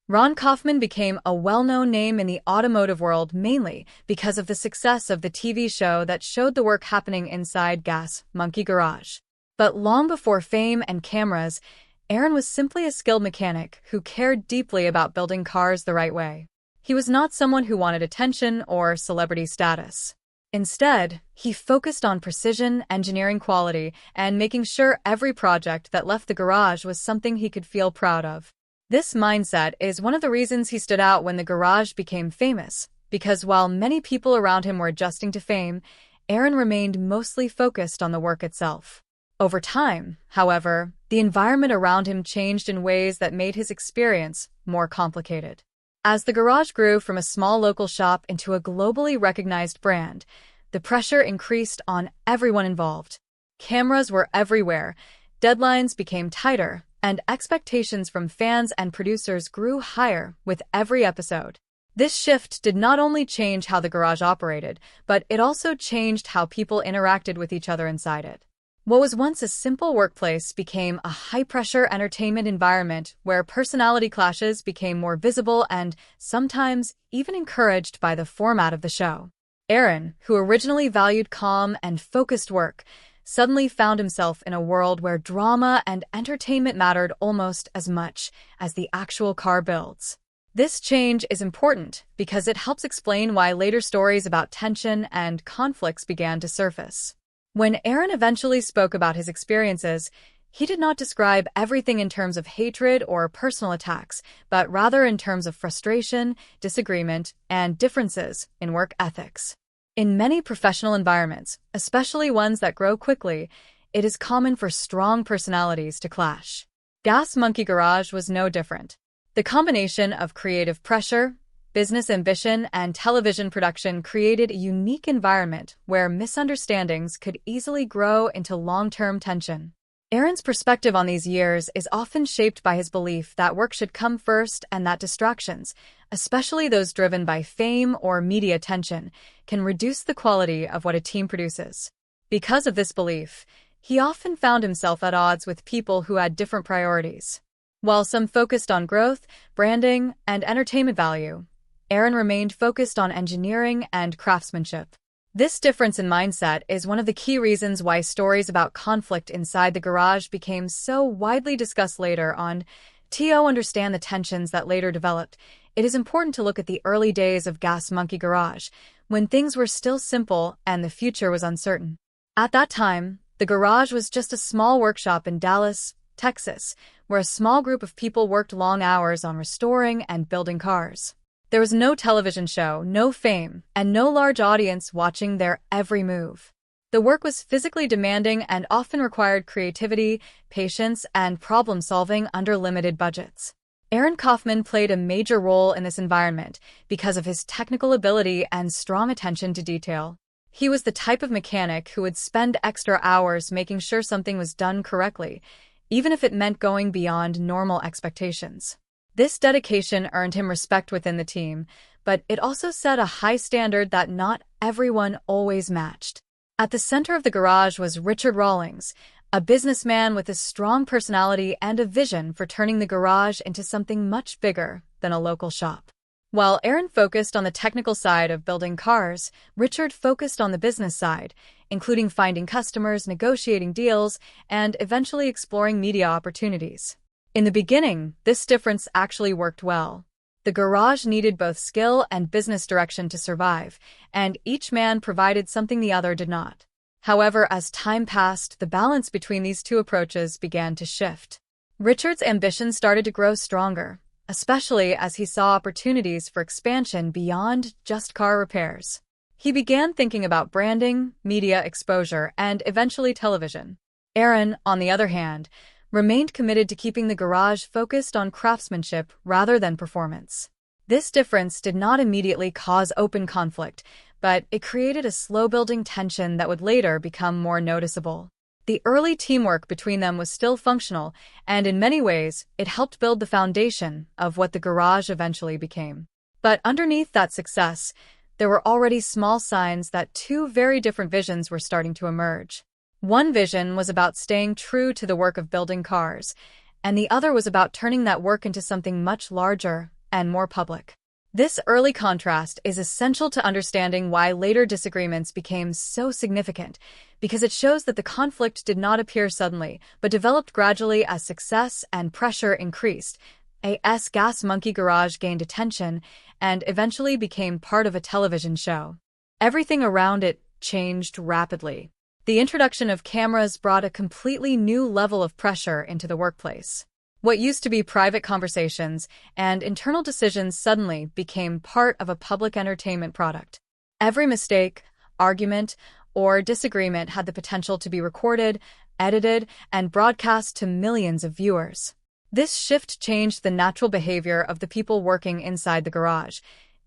Ron Kaufman became a well-known name in the automotive world mainly because of the success of the TV show that showed the work happening inside Gas Monkey Garage. But long before fame and cameras, Aaron was simply a skilled mechanic who cared deeply about building cars the right way. He was not someone who wanted attention or celebrity status. Instead, he focused on precision, engineering quality, and making sure every project that left the garage was something he could feel proud of. This mindset is one of the reasons he stood out when the garage became famous, because while many people around him were adjusting to fame, Aaron remained mostly focused on the work itself. Over time, however, the environment around him changed in ways that made his experience more complicated. As the garage grew from a small local shop into a globally recognized brand, the pressure increased on everyone involved. Cameras were everywhere, deadlines became tighter, and expectations from fans and producers grew higher with every episode. This shift did not only change how the garage operated, but it also changed how people interacted with each other inside it. What was once a simple workplace became a high-pressure entertainment environment where personality clashes became more visible and sometimes even encouraged by the format of the show. Aaron, who originally valued calm and focused work, suddenly found himself in a world where drama and entertainment mattered almost as much as the actual car builds. This change is important because it helps explain why later stories about tension and conflicts began to surface. When Aaron eventually spoke about his experiences, he did not describe everything in terms of hatred or personal attacks, but rather in terms of frustration, disagreement, and differences in work ethics. In many professional environments, especially ones that grow quickly, it is common for strong personalities to clash. Gas Monkey Garage was no different. The combination of creative pressure, business ambition, and television production created a unique environment where misunderstandings could easily grow into long-term tension. Aaron's perspective on these years is often shaped by his belief that work should come first and that distractions, especially those driven by fame or media attention, can reduce the quality of what a team produces. Because of this belief, he often found himself at odds with people who had different priorities. While some focused on growth, branding, and entertainment value, Aaron remained focused on engineering and craftsmanship. This difference in mindset is one of the key reasons why stories about conflict inside the garage became so widely discussed later on. To understand the tensions that later developed, it is important to look at the early days of Gas Monkey Garage, when things were still simple and the future was uncertain. At that time, the garage was just a small workshop in Dallas, Texas, where a small group of people worked long hours on restoring and building cars. There was no television show, no fame, and no large audience watching their every move. The work was physically demanding and often required creativity, patience, and problem-solving under limited budgets. Aaron Kaufman played a major role in this environment because of his technical ability and strong attention to detail. He was the type of mechanic who would spend extra hours making sure something was done correctly, even if it meant going beyond normal expectations. This dedication earned him respect within the team, but it also set a high standard that not everyone always matched. At the center of the garage was Richard Rawlings, a businessman with a strong personality and a vision for turning the garage into something much bigger than a local shop. While Aaron focused on the technical side of building cars, Richard focused on the business side, including finding customers, negotiating deals, and eventually exploring media opportunities. In the beginning, this difference actually worked well. The garage needed both skill and business direction to survive, and each man provided something the other did not. However, as time passed, the balance between these two approaches began to shift. Richard's ambition started to grow stronger, especially as he saw opportunities for expansion beyond just car repairs. He began thinking about branding, media exposure, and eventually television. Aaron, on the other hand, remained committed to keeping the garage focused on craftsmanship rather than performance. This difference did not immediately cause open conflict, but it created a slow-building tension that would later become more noticeable. The early teamwork between them was still functional, and in many ways, it helped build the foundation of what the garage eventually became. But underneath that success, there were already small signs that two very different visions were starting to emerge. One vision was about staying true to the work of building cars, and the other was about turning that work into something much larger and more public. This early contrast is essential to understanding why later disagreements became so significant, because it shows that the conflict did not appear suddenly, but developed gradually as success and pressure increased. A.S. Gas Monkey Garage gained attention and eventually became part of a television show. Everything around it changed rapidly. The introduction of cameras brought a completely new level of pressure into the workplace. What used to be private conversations and internal decisions suddenly became part of a public entertainment product. Every mistake, argument, or disagreement had the potential to be recorded, edited, and broadcast to millions of viewers. This shift changed the natural behavior of the people working inside the garage,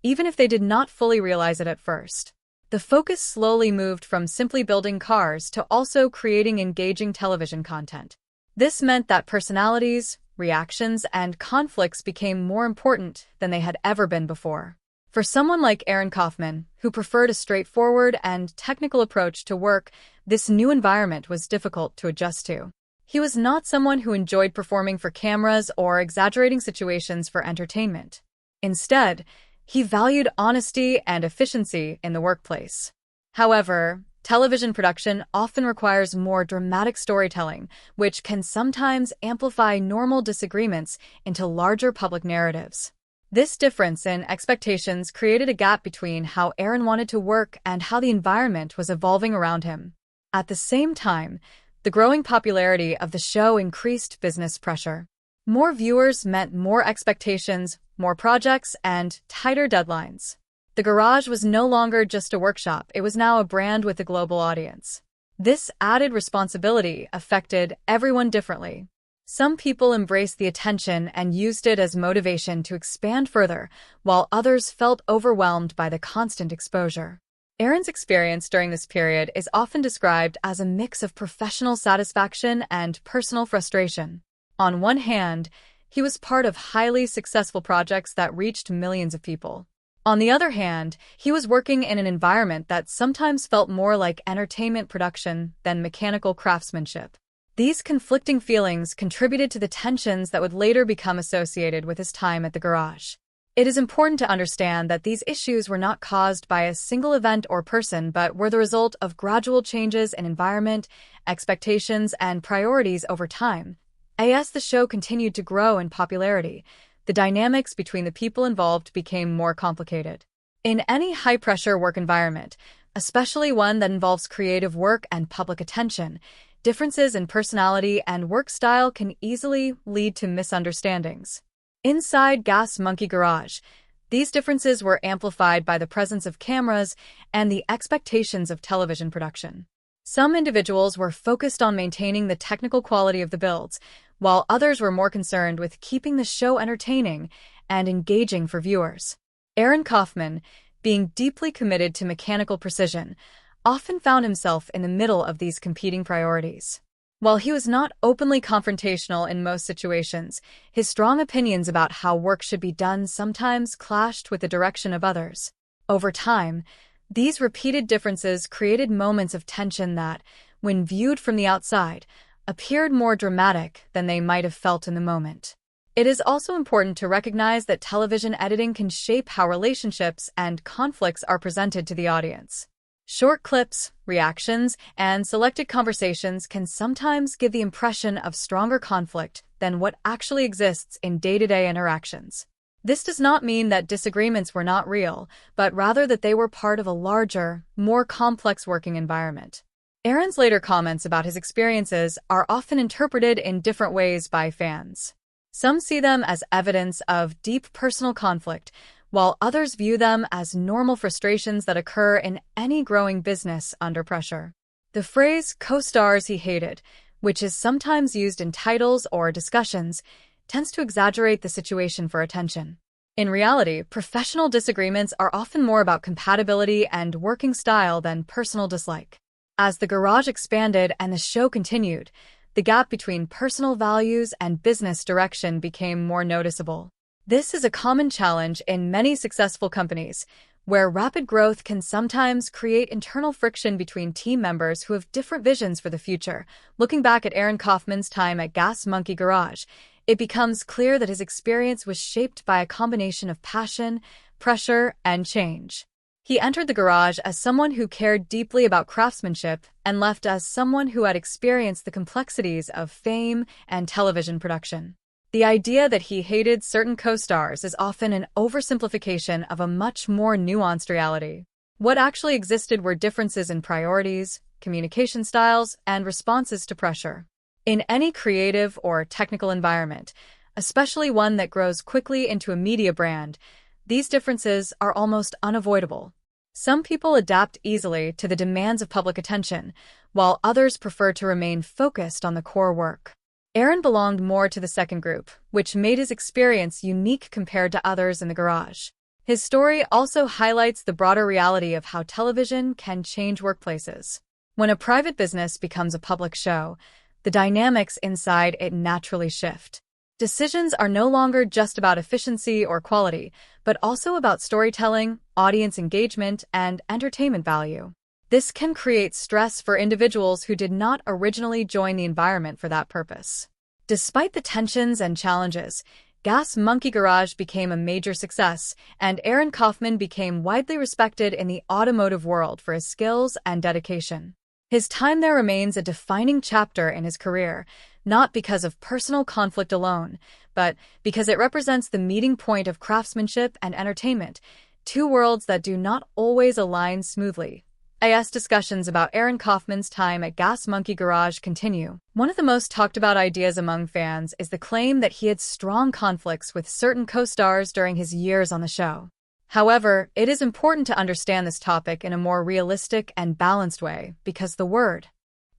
even if they did not fully realize it at first. The focus slowly moved from simply building cars to also creating engaging television content. This meant that personalities, reactions, and conflicts became more important than they had ever been before. For someone like Aaron Kaufman, who preferred a straightforward and technical approach to work, this new environment was difficult to adjust to. He was not someone who enjoyed performing for cameras or exaggerating situations for entertainment. Instead, he valued honesty and efficiency in the workplace. However, television production often requires more dramatic storytelling, which can sometimes amplify normal disagreements into larger public narratives. This difference in expectations created a gap between how Aaron wanted to work and how the environment was evolving around him. At the same time, the growing popularity of the show increased business pressure. More viewers meant more expectations, more projects, and tighter deadlines. The garage was no longer just a workshop, it was now a brand with a global audience. This added responsibility affected everyone differently. Some people embraced the attention and used it as motivation to expand further, while others felt overwhelmed by the constant exposure. Aaron's experience during this period is often described as a mix of professional satisfaction and personal frustration. On one hand, he was part of highly successful projects that reached millions of people. On the other hand, he was working in an environment that sometimes felt more like entertainment production than mechanical craftsmanship. These conflicting feelings contributed to the tensions that would later become associated with his time at the garage. It is important to understand that these issues were not caused by a single event or person, but were the result of gradual changes in environment, expectations, and priorities over time. As the show continued to grow in popularity, the dynamics between the people involved became more complicated. In any high-pressure work environment, especially one that involves creative work and public attention, differences in personality and work style can easily lead to misunderstandings. Inside Gas Monkey Garage, these differences were amplified by the presence of cameras and the expectations of television production. Some individuals were focused on maintaining the technical quality of the builds, while others were more concerned with keeping the show entertaining and engaging for viewers. Aaron Kaufman, being deeply committed to mechanical precision, often found himself in the middle of these competing priorities. While he was not openly confrontational in most situations, his strong opinions about how work should be done sometimes clashed with the direction of others. Over time, these repeated differences created moments of tension that, when viewed from the outside, appeared more dramatic than they might have felt in the moment. It is also important to recognize that television editing can shape how relationships and conflicts are presented to the audience. Short clips, reactions, and selected conversations can sometimes give the impression of stronger conflict than what actually exists in day-to-day interactions. This does not mean that disagreements were not real, but rather that they were part of a larger, more complex working environment. Aaron's later comments about his experiences are often interpreted in different ways by fans. Some see them as evidence of deep personal conflict, while others view them as normal frustrations that occur in any growing business under pressure. The phrase co-stars he hated, which is sometimes used in titles or discussions, tends to exaggerate the situation for attention. In reality, professional disagreements are often more about compatibility and working style than personal dislike. As the garage expanded and the show continued, the gap between personal values and business direction became more noticeable. This is a common challenge in many successful companies, where rapid growth can sometimes create internal friction between team members who have different visions for the future. Looking back at Aaron Kaufman's time at Gas Monkey Garage, It becomes clear that his experience was shaped by a combination of passion, pressure, and change. He entered the garage as someone who cared deeply about craftsmanship and left as someone who had experienced the complexities of fame and television production. The idea that he hated certain co-stars is often an oversimplification of a much more nuanced reality. What actually existed were differences in priorities, communication styles, and responses to pressure. In any creative or technical environment, especially one that grows quickly into a media brand, these differences are almost unavoidable. Some people adapt easily to the demands of public attention, while others prefer to remain focused on the core work. Aaron belonged more to the second group, which made his experience unique compared to others in the garage. His story also highlights the broader reality of how television can change workplaces. When a private business becomes a public show, the dynamics inside it naturally shift. Decisions are no longer just about efficiency or quality, but also about storytelling, audience engagement, and entertainment value. This can create stress for individuals who did not originally join the environment for that purpose. Despite the tensions and challenges, Gas Monkey Garage became a major success, and Aaron Kaufman became widely respected in the automotive world for his skills and dedication. His time there remains a defining chapter in his career, not because of personal conflict alone, but because it represents the meeting point of craftsmanship and entertainment, two worlds that do not always align smoothly. As discussions about Aaron Kaufman's time at Gas Monkey Garage continue, one of the most talked about ideas among fans is the claim that he had strong conflicts with certain co-stars during his years on the show. However, it is important to understand this topic in a more realistic and balanced way because the word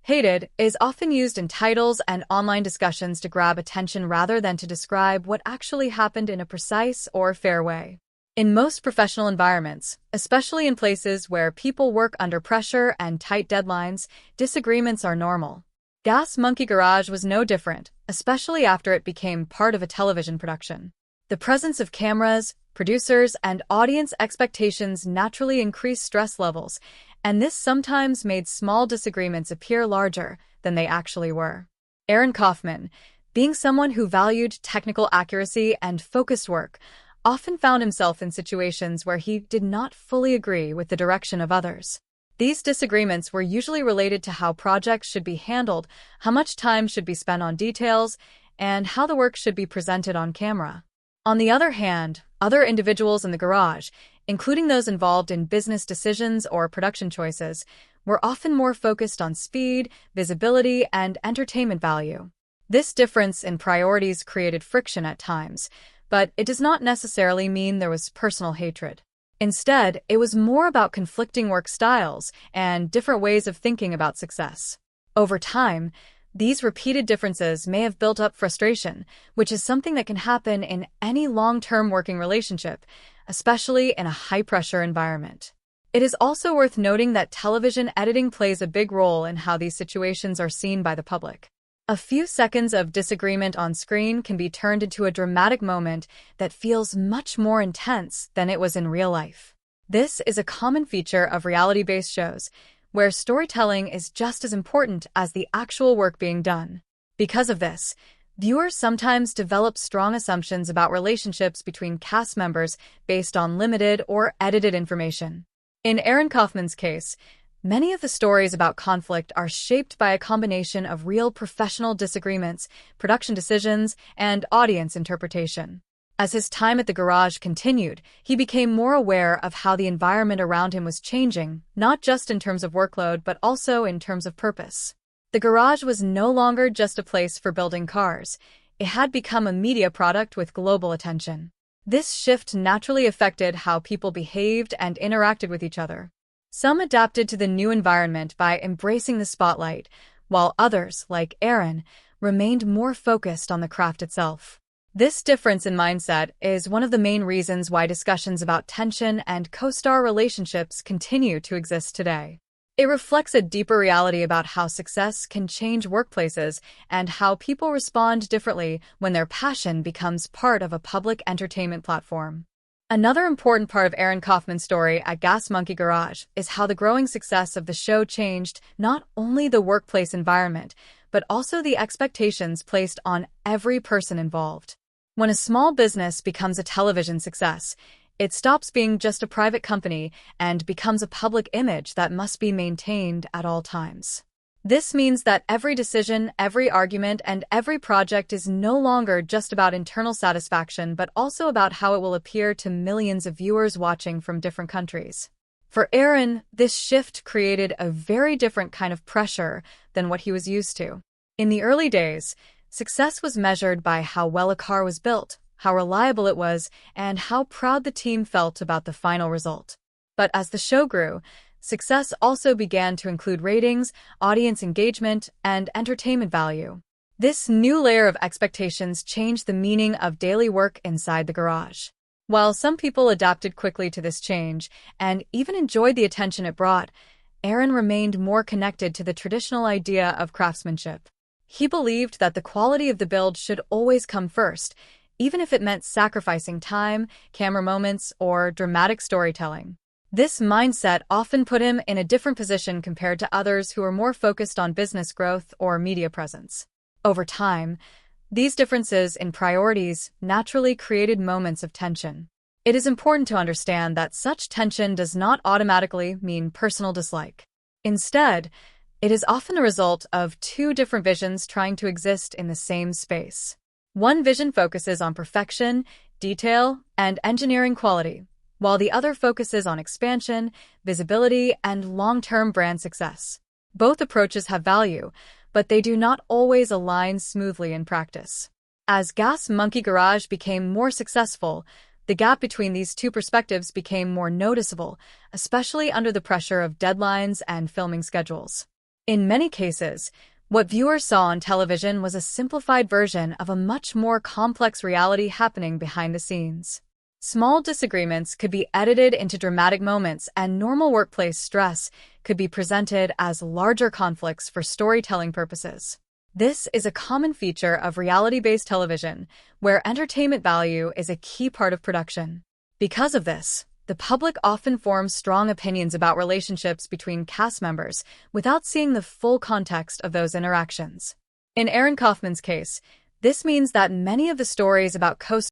hated is often used in titles and online discussions to grab attention rather than to describe what actually happened in a precise or fair way. In most professional environments, especially in places where people work under pressure and tight deadlines, disagreements are normal. Gas Monkey Garage was no different, especially after it became part of a television production. The presence of cameras, producers, and audience expectations naturally increased stress levels, and this sometimes made small disagreements appear larger than they actually were. Aaron Kaufman, being someone who valued technical accuracy and focused work, often found himself in situations where he did not fully agree with the direction of others. These disagreements were usually related to how projects should be handled, how much time should be spent on details, and how the work should be presented on camera. On the other hand, other individuals in the garage, including those involved in business decisions or production choices, were often more focused on speed, visibility, and entertainment value. This difference in priorities created friction at times, but it does not necessarily mean there was personal hatred. Instead, it was more about conflicting work styles and different ways of thinking about success. Over time, these repeated differences may have built up frustration, which is something that can happen in any long-term working relationship, especially in a high-pressure environment. It is also worth noting that television editing plays a big role in how these situations are seen by the public. A few seconds of disagreement on screen can be turned into a dramatic moment that feels much more intense than it was in real life. This is a common feature of reality-based shows, where storytelling is just as important as the actual work being done. Because of this, viewers sometimes develop strong assumptions about relationships between cast members based on limited or edited information. In Aaron Kaufman's case, many of the stories about conflict are shaped by a combination of real professional disagreements, production decisions, and audience interpretation. As his time at the garage continued, he became more aware of how the environment around him was changing, not just in terms of workload but also in terms of purpose. The garage was no longer just a place for building cars. It had become a media product with global attention. This shift naturally affected how people behaved and interacted with each other. Some adapted to the new environment by embracing the spotlight, while others, like Aaron, remained more focused on the craft itself. This difference in mindset is one of the main reasons why discussions about tension and co-star relationships continue to exist today. It reflects a deeper reality about how success can change workplaces and how people respond differently when their passion becomes part of a public entertainment platform. Another important part of Aaron Kaufman's story at Gas Monkey Garage is how the growing success of the show changed not only the workplace environment, but also the expectations placed on every person involved. When a small business becomes a television success, it stops being just a private company and becomes a public image that must be maintained at all times. This means that every decision, every argument, and every project is no longer just about internal satisfaction, but also about how it will appear to millions of viewers watching from different countries. For Aaron, this shift created a very different kind of pressure than what he was used to. In the early days, success was measured by how well a car was built, how reliable it was, and how proud the team felt about the final result. But as the show grew, success also began to include ratings, audience engagement, and entertainment value. This new layer of expectations changed the meaning of daily work inside the garage. While some people adapted quickly to this change and even enjoyed the attention it brought, Aaron remained more connected to the traditional idea of craftsmanship. He believed that the quality of the build should always come first, even if it meant sacrificing time, camera moments, or dramatic storytelling. This mindset often put him in a different position compared to others who were more focused on business growth or media presence. Over time, these differences in priorities naturally created moments of tension. It is important to understand that such tension does not automatically mean personal dislike. Instead, it is often a result of two different visions trying to exist in the same space. One vision focuses on perfection, detail, and engineering quality, while the other focuses on expansion, visibility, and long-term brand success. Both approaches have value, but they do not always align smoothly in practice. As Gas Monkey Garage became more successful, the gap between these two perspectives became more noticeable, especially under the pressure of deadlines and filming schedules. In many cases, what viewers saw on television was a simplified version of a much more complex reality happening behind the scenes. Small disagreements could be edited into dramatic moments, and normal workplace stress could be presented as larger conflicts for storytelling purposes. This is a common feature of reality-based television, where entertainment value is a key part of production. Because of this, the public often forms strong opinions about relationships between cast members without seeing the full context of those interactions. In Aaron Kaufman's case, this means that many of the stories about